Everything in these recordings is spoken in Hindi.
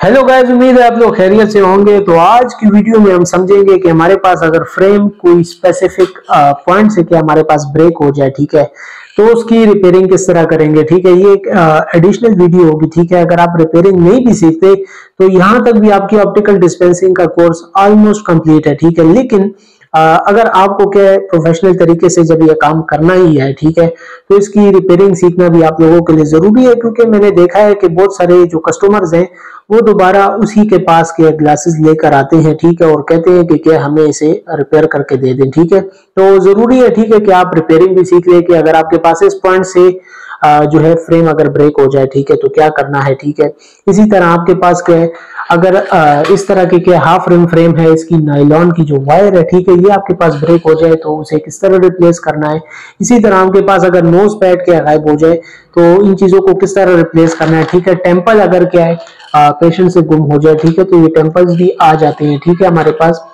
हेलो गाइस, उम्मीद है आप लोग खैरियत से होंगे। तो आज की वीडियो में हम समझेंगे कि हमारे पास अगर फ्रेम कोई स्पेसिफिक पॉइंट से क्या हमारे पास ब्रेक हो जाए, ठीक है, तो उसकी रिपेयरिंग किस तरह करेंगे। ठीक है, ये एक एडिशनल वीडियो होगी। ठीक है, अगर आप रिपेयरिंग नहीं भी सीखते तो यहाँ तक भी आपकी ऑप्टिकल डिस्पेंसिंग का कोर्स ऑलमोस्ट कंप्लीट है। ठीक है, लेकिन अगर आपको क्या है, प्रोफेशनल तरीके से जब ये काम करना ही है, ठीक है, तो इसकी रिपेयरिंग सीखना भी आप लोगों के लिए जरूरी है। क्योंकि मैंने देखा है कि बहुत सारे जो कस्टमर्स हैं वो दोबारा उसी के पास के ग्लासेस लेकर आते हैं, ठीक है, और कहते हैं कि क्या हमें इसे रिपेयर करके दे दें। ठीक है, तो जरूरी है, ठीक है, कि आप रिपेयरिंग भी सीख लें कि अगर आपके पास इस पॉइंट से जो है फ्रेम अगर ब्रेक हो जाए, ठीक है, तो क्या करना है। ठीक है, इसी तरह आपके पास क्या है, अगर इस तरह के क्या हाफ रिम फ्रेम है, इसकी नायलॉन की जो वायर है, ठीक है, ये आपके पास ब्रेक हो जाए तो उसे किस तरह रिप्लेस करना है। इसी तरह आपके पास अगर नोज पैड क्या गायब हो जाए तो इन चीजों को किस तरह रिप्लेस करना है। ठीक है, टेम्पल अगर क्या है पेशेंट से गुम हो जाए, ठीक है, तो ये टेम्पल्स भी आ जाते हैं, ठीक है, हमारे पास।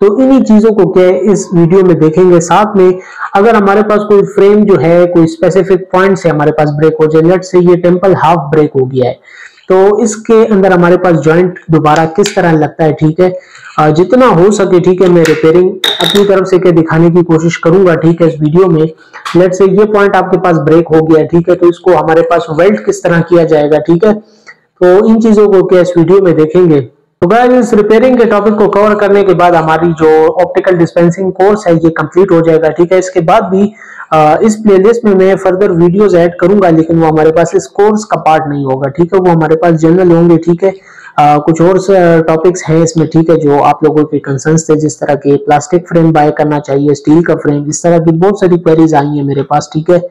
तो इन्हीं चीजों को क्या है इस वीडियो में देखेंगे। साथ में अगर हमारे पास कोई फ्रेम जो है कोई स्पेसिफिक पॉइंट से हमारे पास ब्रेक हो जाए, लेट से ये टेम्पल हाफ ब्रेक हो गया है, तो इसके अंदर हमारे पास जॉइंट दोबारा किस तरह लगता है। ठीक है, जितना हो सके, ठीक है, मैं रिपेयरिंग अपनी तरफ से क्या दिखाने की कोशिश करूंगा। ठीक है, इस वीडियो में लेट से ये पॉइंट आपके पास ब्रेक हो गया है, ठीक है, तो इसको हमारे पास वेल्ड किस तरह किया जाएगा। ठीक है, तो इन चीजों को क्या इस वीडियो में देखेंगे। तो गाइस, इस रिपेयरिंग के टॉपिक को कवर करने के बाद हमारी जो ऑप्टिकल डिस्पेंसिंग कोर्स है ये कंप्लीट हो जाएगा। ठीक है, इसके बाद भी इस प्लेलिस्ट में मैं फर्दर वीडियोस ऐड करूंगा, लेकिन वो हमारे पास इस कोर्स का पार्ट नहीं होगा। ठीक है, वो हमारे पास जनरल होंगे। ठीक है, कुछ और टॉपिक्स हैं इसमें, ठीक है, जो आप लोगों के कंसर्न्स थे, जिस तरह के प्लास्टिक फ्रेम बाय करना चाहिए, स्टील का फ्रेम, इस तरह की बहुत सारी क्वेरीज आई है मेरे पास। ठीक है,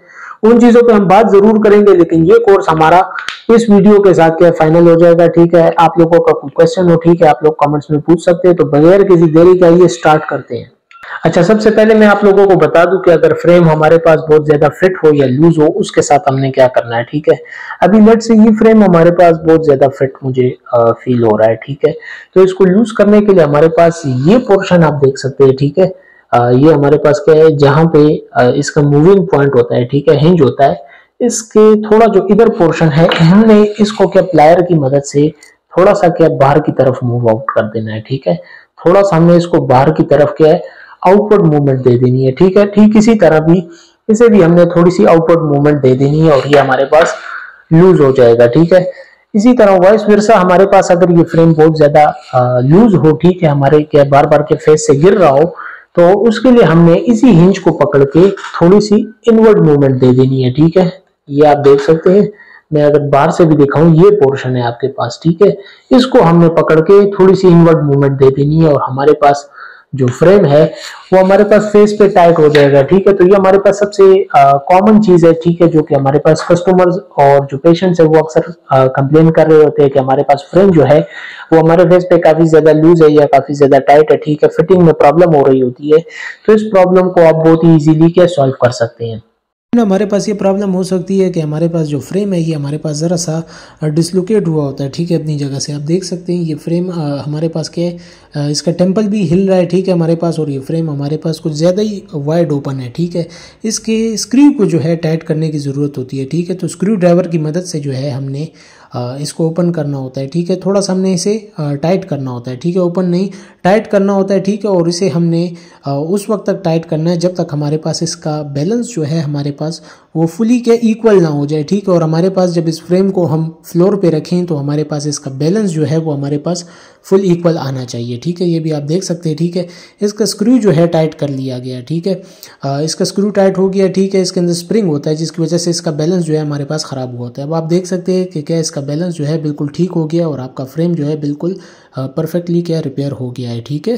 उन चीजों पे हम बात जरूर करेंगे, लेकिन ये कोर्स हमारा इस वीडियो के साथ क्या फाइनल हो जाएगा। ठीक है, आप लोगों का कोई क्वेश्चन हो, ठीक है, आप लोग कमेंट्स में पूछ सकते हैं। तो बगैर किसी देरी का ये स्टार्ट करते हैं। अच्छा, सबसे पहले मैं आप लोगों को बता दूं कि अगर फ्रेम हमारे पास बहुत ज्यादा फिट हो या लूज हो, उसके साथ हमने क्या करना है। ठीक है, अभी लेट से ये फ्रेम हमारे पास बहुत ज्यादा फिट मुझे फील हो रहा है। ठीक है, तो इसको लूज करने के लिए हमारे पास ये पोर्शन आप देख सकते हैं। ठीक है, ये हमारे पास क्या है, जहां पे इसका मूविंग पॉइंट होता है, ठीक है, हिंज होता है, इसके थोड़ा जो इधर पोर्शन है, हमने इसको क्या प्लायर की मदद से थोड़ा सा क्या बाहर की तरफ मूव आउट कर देना है। ठीक है, थोड़ा सा हमने इसको बाहर की तरफ क्या है आउटवर्ड मूवमेंट दे देनी है। ठीक है, ठीक इसी तरह भी इसे भी हमने थोड़ी सी आउटवर्ड मूवमेंट दे देनी है और ये हमारे पास लूज हो जाएगा। ठीक है, इसी तरह वाइस वर्सा हमारे पास अगर ये फ्रेम बहुत ज्यादा लूज हो, ठीक है, हमारे क्या बार बार के फेस से गिर रहा हो, तो उसके लिए हमने इसी हिंज को पकड़ के थोड़ी सी इनवर्ड मूवमेंट दे देनी है। ठीक है, ये आप देख सकते हैं, मैं अगर बाहर से भी दिखाऊं, ये पोर्शन है आपके पास। ठीक है, इसको हमने पकड़ के थोड़ी सी इनवर्ड मूवमेंट दे देनी है और हमारे पास जो फ्रेम है वो हमारे पास फेस पे टाइट हो जाएगा। ठीक है, तो ये हमारे पास सबसे कॉमन चीज है। ठीक है, जो कि हमारे पास कस्टमर्स और जो पेशेंट्स है वो अक्सर कंप्लेन कर रहे होते हैं कि हमारे पास फ्रेम जो है वो हमारे फेस पे काफी ज्यादा लूज है या काफी ज्यादा टाइट है। ठीक है, फिटिंग में प्रॉब्लम हो रही होती है, तो इस प्रॉब्लम को आप बहुत ही इजीली क्या सॉल्व कर सकते हैं। हमारे पास ये प्रॉब्लम हो सकती है कि हमारे पास जो फ्रेम है ये हमारे पास ज़रा सा डिसलोकेट हुआ होता है। ठीक है, अपनी जगह से आप देख सकते हैं ये फ्रेम हमारे पास क्या है, इसका टेम्पल भी हिल रहा है। ठीक है, हमारे पास, और ये फ्रेम हमारे पास कुछ ज़्यादा ही वाइड ओपन है। ठीक है, इसके स्क्रू को जो है टाइट करने की ज़रूरत होती है। ठीक है, तो स्क्रू ड्राइवर की मदद से जो है हमने इसको ओपन करना होता है। ठीक है, थोड़ा सा हमने इसे टाइट करना होता है। ठीक है, ओपन नहीं टाइट करना होता है। ठीक है, और इसे हमने उस वक्त तक टाइट करना है जब तक हमारे पास इसका बैलेंस जो है हमारे पास वो फुली के इक्वल ना हो जाए। ठीक है, और हमारे पास जब इस फ्रेम को हम फ्लोर पे रखें तो हमारे पास इसका बैलेंस जो है वो हमारे पास फुल इक्वल आना चाहिए। ठीक है, ये भी आप देख सकते हैं। ठीक है, इसका स्क्रू जो है टाइट कर लिया गया। ठीक है, इसका स्क्रू टाइट हो गया। ठीक है, इसके अंदर स्प्रिंग होता है जिसकी वजह से इसका बैलेंस जो है हमारे पास ख़राब हुआ होता है। अब आप देख सकते हैं कि क्या इसका बैलेंस जो है बिल्कुल ठीक हो गया और आपका फ्रेम जो है बिल्कुल परफेक्टली क्या रिपेयर हो गया है। ठीक है,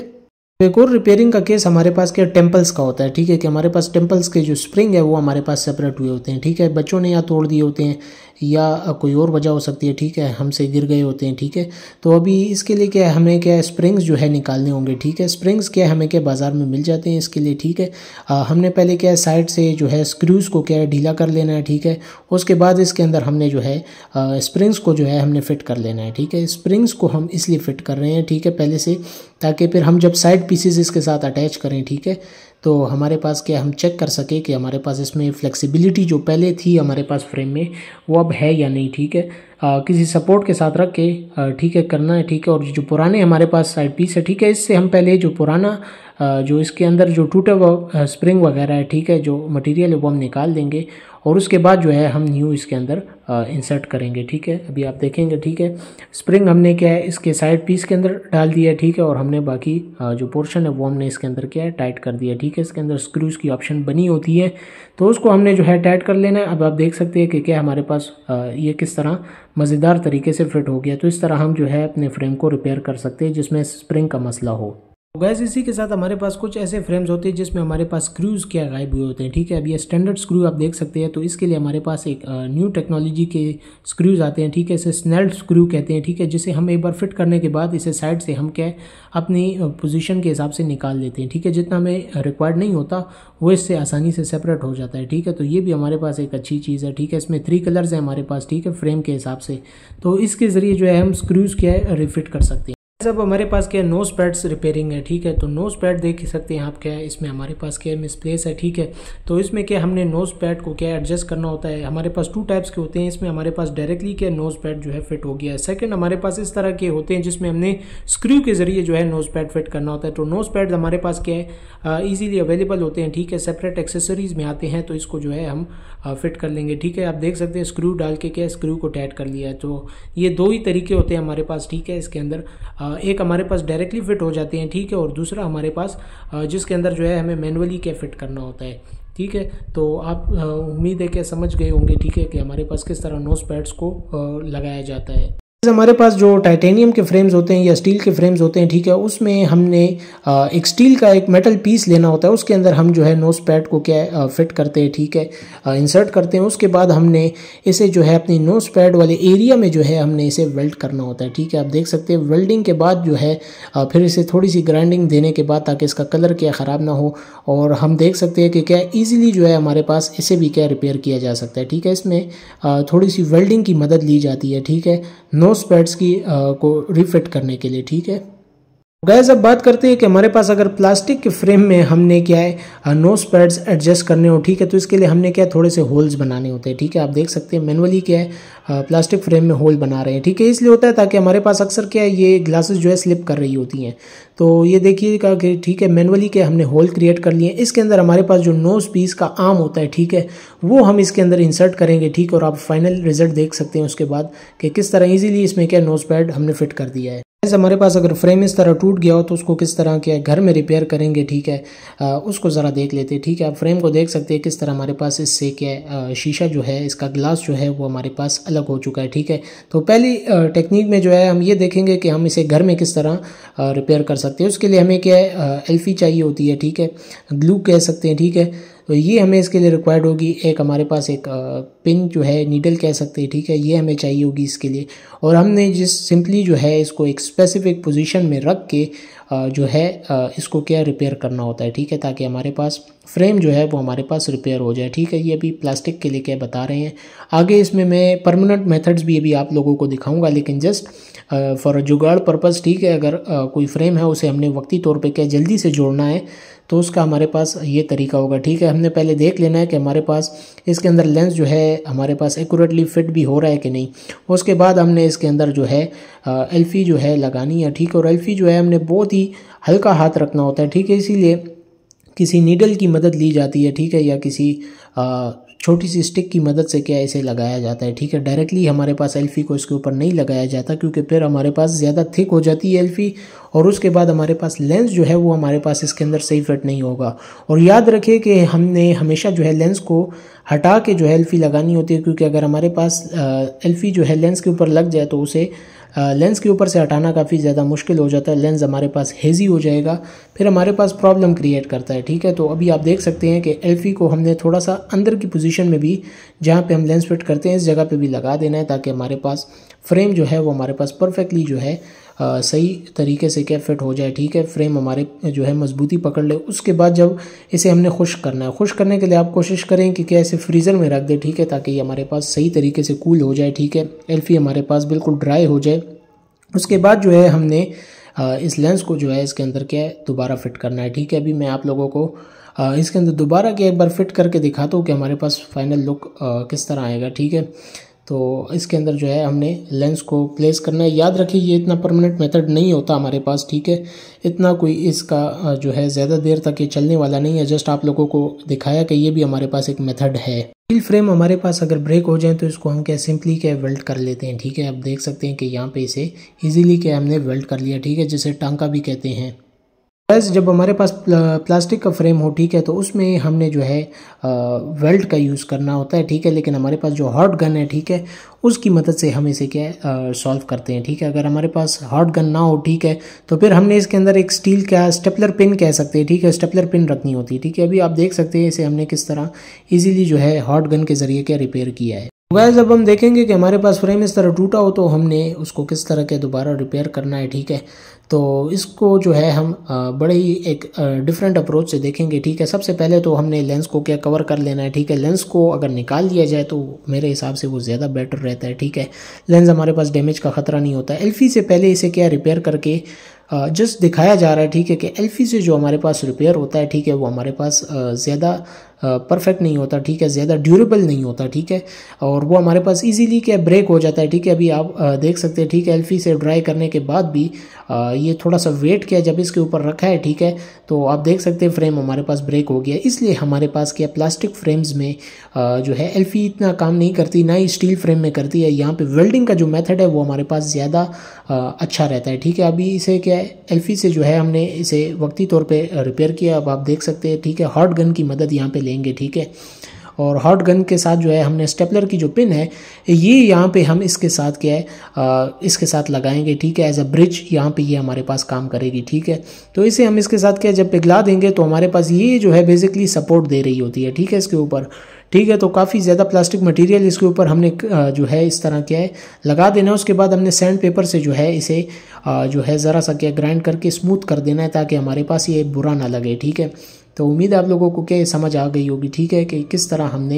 एक और रिपेयरिंग का केस हमारे पास क्या टेम्पल्स का होता है। ठीक है, कि हमारे पास टेम्पल्स के जो स्प्रिंग है वो हमारे पास सेपरेट हुए होते हैं। ठीक है, बच्चों ने या तोड़ दिए होते हैं या कोई और वजह हो सकती है। ठीक है, हमसे गिर गए होते हैं। ठीक है, तो अभी इसके लिए क्या हमें क्या स्प्रिंग्स जो है निकालने होंगे। ठीक है, स्प्रिंग्स क्या हमें क्या बाज़ार में मिल जाते हैं इसके लिए। ठीक है, हमने पहले क्या साइड से जो है स्क्रूज़ को क्या ढीला कर लेना है। ठीक है, उसके बाद इसके अंदर हमने जो है स्प्रिंग्स को जो है हमने फिट कर लेना है। ठीक है, स्प्रिंग्स को हम इसलिए फिट कर रहे हैं, ठीक है, पहले से, ताकि फिर हम जब साइड पीसेस इसके साथ अटैच करें, ठीक है, तो हमारे पास क्या हम चेक कर सके कि हमारे पास इसमें फ्लेक्सिबिलिटी जो पहले थी हमारे पास फ्रेम में वो अब है या नहीं। ठीक है, किसी सपोर्ट के साथ रख के ठीक है करना है, ठीक है। और जो पुराने हमारे पास साइड पीस है, ठीक है, इससे हम पहले जो पुराना जो इसके अंदर जो टूटा हुआ स्प्रिंग वगैरह है, ठीक है, जो मटेरियल है वो हम निकाल देंगे और उसके बाद जो है हम न्यू इसके अंदर इंसर्ट करेंगे, ठीक है। अभी आप देखेंगे, ठीक है, स्प्रिंग हमने क्या है इसके साइड पीस के अंदर डाल दिया, ठीक है, और हमने बाकी जो पोर्शन है वो हमने इसके अंदर क्या है टाइट कर दिया, ठीक है। इसके अंदर स्क्रूज की ऑप्शन बनी होती है तो उसको हमने जो है टाइट कर लेना है। अब आप देख सकते हैं कि क्या हमारे पास ये किस तरह मज़ेदार तरीके से फिट हो गया। तो इस तरह हम जो है अपने फ्रेम को रिपेयर कर सकते हैं जिसमें स्प्रिंग का मसला हो। गैस इसी के साथ हमारे पास कुछ ऐसे फ्रेम्स होते हैं जिसमें हमारे पास स्क्रूज क्या गायब हुए होते हैं, ठीक है। अब ये स्टैंडर्ड स्क्रू आप देख सकते हैं, तो इसके लिए हमारे पास एक न्यू टेक्नोलॉजी के स्क्रूज आते हैं, ठीक है। इसे स्नेल्ड स्क्रू कहते हैं, ठीक है, जिसे हम एक बार फिट करने के बाद इसे साइड से हम क्या अपनी पोजीशन के हिसाब से निकाल लेते हैं, ठीक है। जितना हमें रिक्वायर्ड नहीं होता वो इससे आसानी से सेपरेट हो जाता है, ठीक है। तो ये भी हमारे पास एक अच्छी चीज़ है, ठीक है। इसमें 3 कलर्स हैं हमारे पास, ठीक है, फ्रेम के हिसाब से। तो इसके ज़रिए जो है हम स्क्रूज क्या है रिफिट कर सकते हैं। अब हमारे पास क्या है नोज पैड्स रिपेयरिंग है, ठीक है। तो नोज पैड देख सकते हैं आप क्या है इसमें हमारे पास क्या है मिसप्लेस है, ठीक है। तो इसमें क्या हमने नोज पैड को क्या एडजस्ट करना होता है। हमारे पास 2 टाइप्स के होते हैं, इसमें हमारे पास डायरेक्टली क्या नोज पैड जो है फिट हो गया है। सेकंड हमारे पास इस तरह के होते हैं जिसमें हमने स्क्रू के जरिए जो है नोज पैड फिट करना होता है। तो नोज पैड हमारे पास क्या है ईजिली अवेलेबल होते हैं, ठीक है, सेपरेट एक्सेसरीज में आते हैं। तो इसको जो है हम फिट कर लेंगे, ठीक है। आप देख सकते हैं स्क्रू डाल के क्या स्क्रू को टाइट कर लिया है। तो ये 2 ही तरीके होते हैं हमारे पास, ठीक है। इसके अंदर एक हमारे पास डायरेक्टली फिट हो जाते हैं, ठीक है, और दूसरा हमारे पास जिसके अंदर जो है हमें मैनुअली क्या फिट करना होता है, ठीक है। तो आप उम्मीद है कि समझ गए होंगे, ठीक है, कि हमारे पास किस तरह नोज पैड्स को लगाया जाता है। हमारे पास जो टाइटेनियम के फ्रेम्स होते हैं या स्टील के फ्रेम्स होते हैं, ठीक है, उसमें हमने एक स्टील का एक मेटल पीस लेना होता है। उसके अंदर हम जो है नोज पैड को क्या फिट करते हैं, ठीक है, इंसर्ट करते हैं। उसके बाद हमने इसे जो है अपनी नोज पैड वाले एरिया में जो है हमने इसे वेल्ड करना होता है, ठीक है। आप देख सकते हैं वेल्डिंग के बाद जो है फिर इसे थोड़ी सी ग्राइंडिंग देने के बाद ताकि इसका कलर क्या ख़राब ना हो। और हम देख सकते हैं कि क्या ईजिली जो है हमारे पास इसे भी क्या रिपेयर किया जा सकता है, ठीक है। इसमें थोड़ी सी वेल्डिंग की मदद ली जाती है, ठीक है, नोज पैड्स की को रिफिट करने के लिए, ठीक है। गैस अब बात करते हैं कि हमारे पास अगर प्लास्टिक के फ्रेम में हमने क्या है नोज पैड्स एडजस्ट करने हो, ठीक है, तो इसके लिए हमने क्या थोड़े से होल्स बनाने होते हैं, ठीक है। आप देख सकते हैं मैनुअली क्या है प्लास्टिक फ्रेम में होल बना रहे हैं, ठीक है। इसलिए होता है ताकि हमारे पास अक्सर क्या है ये ग्लासेस जो है स्लिप कर रही होती हैं। तो ये देखिएगा कि ठीक है मैनुअली क्या हमने होल क्रिएट कर लिए। इसके अंदर हमारे पास जो नोज पीस का आर्म होता है, ठीक है, वो हम इसके अंदर इंसर्ट करेंगे, ठीक है। और आप फाइनल रिजल्ट देख सकते हैं उसके बाद कि किस तरह ईजिली इसमें क्या नोज पैड हमने फिट कर दिया है। हमारे पास अगर फ्रेम इस तरह टूट गया हो तो उसको किस तरह क्या घर में रिपेयर करेंगे, ठीक है, उसको ज़रा देख लेते हैं, ठीक है। आप फ्रेम को देख सकते हैं किस तरह हमारे पास इससे क्या शीशा जो है इसका ग्लास जो है वो हमारे पास अलग हो चुका है, ठीक है। तो पहली टेक्निक में जो है हम ये देखेंगे कि हम इसे घर में किस तरह रिपेयर कर सकते हैं। उसके लिए हमें क्या है एल्फी चाहिए होती है, ठीक है, ग्लू कह सकते हैं, ठीक है। तो ये हमें इसके लिए रिक्वायर्ड होगी। एक हमारे पास एक पिन जो है नीडल कह सकते हैं, ठीक है, ये हमें चाहिए होगी इसके लिए। और हमने जिस सिंपली जो है इसको एक स्पेसिफिक पोजीशन में रख के जो है इसको क्या रिपेयर करना होता है, ठीक है, ताकि हमारे पास फ्रेम जो है वो हमारे पास रिपेयर हो जाए, ठीक है। ये अभी प्लास्टिक के लिए क्या बता रहे हैं। आगे इसमें मैं परमानेंट मेथड्स भी अभी आप लोगों को दिखाऊंगा, लेकिन जस्ट फॉर जुगाड़ पर्पज़, ठीक है। अगर कोई फ्रेम है उसे हमने वक्ती तौर पे क्या जल्दी से जोड़ना है तो उसका हमारे पास ये तरीका होगा, ठीक है। हमने पहले देख लेना है कि हमारे पास इसके अंदर लेंस जो है हमारे पास एक्यूरेटली फिट भी हो रहा है कि नहीं। उसके बाद हमने इसके अंदर जो है एल्फी जो है लगानी है, ठीक है। और एल्फी जो है हमने बहुत ही हल्का हाथ रखना होता है, ठीक है, इसीलिए किसी नीडल की मदद ली जाती है, ठीक है, या किसी छोटी सी स्टिक की मदद से क्या इसे लगाया जाता है, ठीक है। डायरेक्टली हमारे पास एल्फी को इसके ऊपर नहीं लगाया जाता क्योंकि फिर हमारे पास ज़्यादा थिक हो जाती है एल्फी और उसके बाद हमारे पास लेंस जो है वो हमारे पास इसके अंदर सही फिट नहीं होगा। और याद रखिए कि हमने हमेशा जो है लेंस को हटा के जो है एल्फी लगानी होती है, क्योंकि अगर हमारे पास एल्फी जो है लेंस के ऊपर लग जाए तो उसे लेंस के ऊपर से हटाना काफ़ी ज़्यादा मुश्किल हो जाता है। लेंस हमारे पास हेजी हो जाएगा, फिर हमारे पास प्रॉब्लम क्रिएट करता है, ठीक है। तो अभी आप देख सकते हैं कि एल्फी को हमने थोड़ा सा अंदर की पोजीशन में भी जहाँ पे हम लेंस फिट करते हैं इस जगह पे भी लगा देना है, ताकि हमारे पास फ्रेम जो है वो हमारे पास परफेक्टली जो है सही तरीके से क्या फिट हो जाए, ठीक है। फ्रेम हमारे जो है मजबूती पकड़ ले। उसके बाद जब इसे हमने खुश्क करना है, खुश्क करने के लिए आप कोशिश करें कि क्या इसे फ्रीज़र में रख दें, ठीक है, ताकि ये हमारे पास सही तरीके से कूल हो जाए, ठीक है। एल्फी हमारे पास बिल्कुल ड्राई हो जाए। उसके बाद जो है हमने इस लेंस को जो है इसके अंदर क्या है दोबारा फिट करना है, ठीक है। अभी मैं आप लोगों को इसके अंदर दोबारा क्या एक बार फिट करके दिखाता हूँ कि हमारे पास फाइनल लुक किस तरह आएगा, ठीक है। तो इसके अंदर जो है हमने लेंस को प्लेस करना है। याद रखिए ये इतना परमानेंट मेथड नहीं होता हमारे पास, ठीक है, इतना कोई इसका जो है ज़्यादा देर तक ये चलने वाला नहीं है। जस्ट आप लोगों को दिखाया कि ये भी हमारे पास एक मेथड है। स्टील फ्रेम हमारे पास अगर ब्रेक हो जाए तो इसको हम क्या सिंपली क्या वेल्ड कर लेते हैं, ठीक है। आप देख सकते हैं कि यहाँ पे इसे इजीली क्या हमने वेल्ड कर लिया, ठीक है, जिसे टांका भी कहते हैं। जब हमारे पास प्लास्टिक का फ्रेम हो, ठीक है, तो उसमें हमने जो है वेल्ड का यूज़ करना होता है, ठीक है। लेकिन हमारे पास जो हॉट गन है, ठीक है, उसकी मदद से हम इसे क्या सॉल्व करते हैं, ठीक है। अगर हमारे पास हॉट गन ना हो, ठीक है, तो फिर हमने इसके अंदर एक स्टील का स्टेपलर पिन कह सकते हैं, ठीक है, स्टेपलर पिन रखनी होती है, ठीक है। अभी आप देख सकते हैं इसे हमने किस तरह ईजिली जो है हॉट गन के ज़रिए क्या रिपेयर किया है। गाइस जब हम देखेंगे कि हमारे पास फ्रेम इस तरह टूटा हो तो हमने उसको किस तरह के दोबारा रिपेयर करना है, ठीक है। तो इसको जो है हम बड़े ही एक डिफरेंट अप्रोच से देखेंगे, ठीक है। सबसे पहले तो हमने लेंस को क्या कवर कर लेना है, ठीक है। लेंस को अगर निकाल दिया जाए तो मेरे हिसाब से वो ज़्यादा बेटर रहता है, ठीक है। लेंस हमारे पास डैमेज का ख़तरा नहीं होता है। एल्फी से पहले इसे क्या रिपेयर करके जस्ट दिखाया जा रहा है, ठीक है, कि एल्फी से जो हमारे पास रिपेयर होता है, ठीक है, वो हमारे पास ज़्यादा परफेक्ट नहीं होता, ठीक है, ज़्यादा ड्यूरेबल नहीं होता, ठीक है, और वो हमारे पास इजीली क्या ब्रेक हो जाता है, ठीक है। अभी आप देख सकते हैं, ठीक है, एल्फी से ड्राई करने के बाद भी ये थोड़ा सा वेट किया जब इसके ऊपर रखा है, ठीक है, तो आप देख सकते हैं फ्रेम हमारे पास ब्रेक हो गया। इसलिए हमारे पास क्या प्लास्टिक फ्रेम्स में जो है एल्फी इतना काम नहीं करती, ना ही स्टील फ्रेम में करती है। यहाँ पे वेल्डिंग का जो मेथड है वो हमारे पास ज़्यादा अच्छा रहता है, ठीक है। अभी इसे क्या है एल्फी से जो है हमने इसे वक्ती तौर पे रिपेयर किया। अब आप देख सकते हैं, ठीक है, हॉट गन की मदद यहाँ पे लेंगे, ठीक है, और हॉट गन के साथ जो है हमने स्टेपलर की जो पिन है ये यहाँ पे हम इसके साथ क्या है इसके साथ लगाएंगे, ठीक है, एज अ ब्रिज यहाँ पे ये हमारे पास काम करेगी, ठीक है। तो इसे हम इसके साथ क्या जब पिघला देंगे तो हमारे पास ये जो है बेसिकली सपोर्ट दे रही होती है, ठीक है, इसके ऊपर, ठीक है। तो काफ़ी ज़्यादा प्लास्टिक मटेरियल इसके ऊपर हमने जो है इस तरह क्या है लगा देना है। उसके बाद हमने सैंड पेपर से जो है इसे जो है ज़रा सा क्या ग्राइंड करके स्मूथ कर देना है ताकि हमारे पास ये बुरा ना लगे, ठीक है। तो उम्मीद है आप लोगों को क्या समझ आ गई होगी, ठीक है, कि किस तरह हमने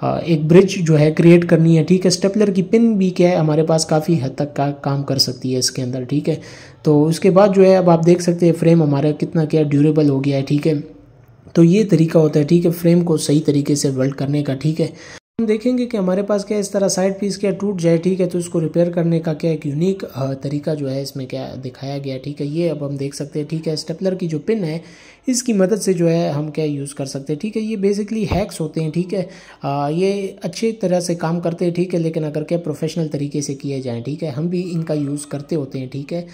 एक ब्रिज जो है क्रिएट करनी है, ठीक है। स्टेपलर की पिन भी क्या है हमारे पास काफ़ी हद तक का काम कर सकती है इसके अंदर, ठीक है। तो उसके बाद जो है अब आप देख सकते हैं फ्रेम हमारा कितना क्या ड्यूरेबल हो गया है, ठीक है। तो ये तरीका होता है, ठीक है, फ्रेम को सही तरीके से वेल्ड करने का, ठीक है। हम देखेंगे कि हमारे पास क्या इस तरह साइड पीस क्या टूट जाए, ठीक है, तो इसको रिपेयर करने का क्या एक यूनिक तरीका जो है इसमें क्या दिखाया गया, ठीक है। ये अब हम देख सकते हैं, ठीक है, स्टेपलर की जो पिन है इसकी मदद से जो है हम क्या यूज़ कर सकते हैं, ठीक है। ये बेसिकली हैक्स होते हैं, ठीक है, ये अच्छी तरह से काम करते हैं, ठीक है, लेकिन अगर क्या प्रोफेशनल तरीके से किए जाएँ, ठीक है, हम भी इनका यूज़ करते होते हैं, ठीक है,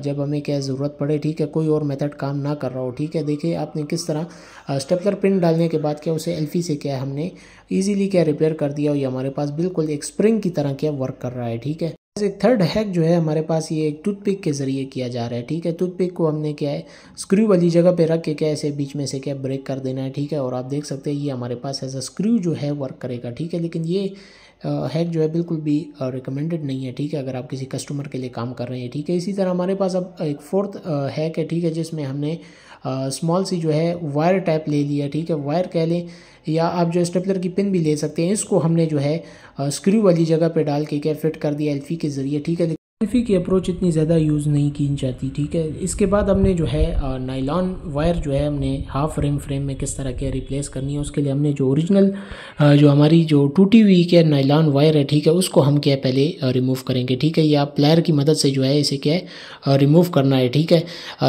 जब हमें क्या ज़रूरत पड़े, ठीक है, कोई और मेथड काम ना कर रहा हो, ठीक है। देखिए आपने किस तरह स्टेपलर पिन डालने के बाद क्या उसे एल्फी से क्या हमने ईजिली क्या रिपेयर कर दिया और ये हमारे पास बिल्कुल एक स्प्रिंग की तरह क्या वर्क कर रहा है, ठीक है। एक थर्ड हैक जो है हमारे पास ये एक टूथपिक के ज़रिए किया जा रहा है, ठीक है। टूथपिक को हमने क्या है स्क्रू वाली जगह पे रख के क्या ऐसे बीच में से क्या ब्रेक कर देना है, ठीक है, और आप देख सकते हैं ये हमारे पास एज अ स्क्रू जो है वर्क करेगा, ठीक है। लेकिन ये हैक जो है बिल्कुल भी रिकमेंडेड नहीं है, ठीक है, अगर आप किसी कस्टमर के लिए काम कर रहे हैं, ठीक है। इसी तरह हमारे पास अब एक फोर्थ हैक है, ठीक है, जिसमें हमने स्मॉल सी जो है वायर टाइप ले लिया, ठीक है, वायर कह लें या आप जो स्टेपलर की पिन भी ले सकते हैं। इसको हमने जो है स्क्रू वाली जगह पे डाल के क्या फिट कर दिया एल्फी के ज़रिए, ठीक है। एल्फी की अप्रोच इतनी ज़्यादा यूज़ नहीं की जाती, ठीक है। इसके बाद हमने जो है नाइलॉन वायर जो है हमने हाफ फ्रेम में किस तरह के रिप्लेस करनी है उसके लिए हमने जो ओरिजिनल जो हमारी जो टूटी हुई क्या नाइलॉन वायर है, ठीक है, उसको हम क्या पहले रिमूव करेंगे, ठीक है। ये आप प्लायर की मदद से जो है इसे क्या रिमूव करना है, ठीक है।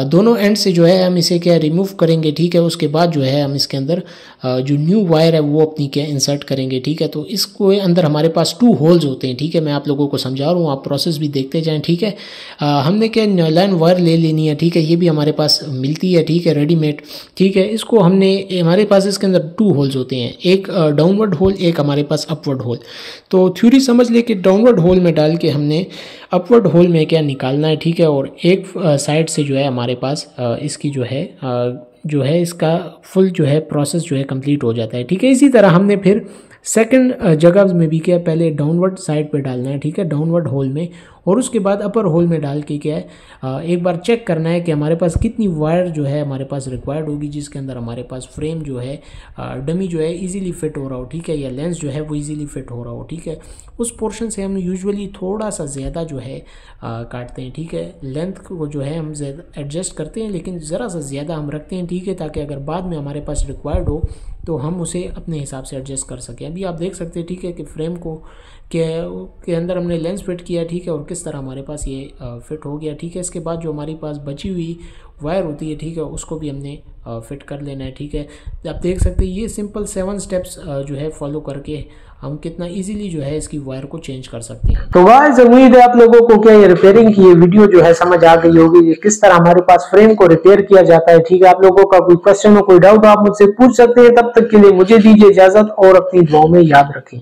दोनों एंड से जो है हम इसे क्या रिमूव करेंगे, ठीक है। उसके बाद जो है हम इसके अंदर जो न्यू वायर है वो अपनी क्या इंसर्ट करेंगे, ठीक है। तो इसको अंदर हमारे पास 2 होल्स होते हैं, ठीक है, मैं आप लोगों को समझा रहा हूँ, आप प्रोसेस भी देखते जाएं, ठीक है। हमने क्या नायलॉन वायर ले लेनी है, ठीक है, ये भी हमारे पास मिलती है, ठीक है, रेडीमेड, ठीक है। इसको हमने हमारे पास इसके अंदर 2 होल्स होते हैं, एक डाउनवर्ड होल, एक हमारे पास अपवर्ड होल। तो थ्योरी समझ ले कि डाउनवर्ड होल में डाल के हमने अपवर्ड होल में क्या निकालना है, ठीक है, और एक साइड से जो है हमारे पास इसकी जो है इसका फुल जो है प्रोसेस जो है कंप्लीट हो जाता है, ठीक है। इसी तरह हमने फिर सेकंड जगह में भी क्या पहले डाउनवर्ड साइड पे डालना है, ठीक है, डाउनवर्ड होल में, और उसके बाद अपर होल में डाल के क्या है एक बार चेक करना है कि हमारे पास कितनी वायर जो है हमारे पास रिक्वायर्ड होगी, जिसके अंदर हमारे पास फ्रेम जो है डमी जो है इजीली फिट हो रहा हो, ठीक है, या लेंस जो है वो इजीली फिट हो रहा हो, ठीक है। उस पोर्शन से हम यूजुअली थोड़ा सा ज़्यादा जो है काटते हैं, ठीक है। लेंथ को जो है हम एडजस्ट करते हैं लेकिन ज़रा सा ज़्यादा हम रखते हैं, ठीक है, ताकि अगर बाद में हमारे पास रिक्वायर्ड हो तो हम उसे अपने हिसाब से एडजस्ट कर सकें। अभी आप देख सकते हैं, ठीक है, कि फ्रेम को के अंदर हमने लेंस फिट किया, ठीक है, और किस तरह हमारे पास ये फिट हो गया, ठीक है। इसके बाद जो हमारी पास बची हुई वायर होती है, ठीक है, उसको भी हमने फिट कर लेना है, ठीक है। आप देख सकते हैं ये सिंपल 7 स्टेप्स जो है फॉलो करके हम कितना इजीली जो है इसकी वायर को चेंज कर सकते हैं। तो गाइस उम्मीद है आप लोगों को क्या ये रिपेयरिंग की ये वीडियो जो है समझ आ गई होगी, किस तरह हमारे पास फ्रेम को रिपेयर किया जाता है, ठीक है। आप लोगों का कोई क्वेश्चन हो, कोई डाउट हो, आप मुझसे पूछ सकते हैं। तब तक के लिए मुझे दीजिए इजाजत और अपनी दुआओं में याद रखें।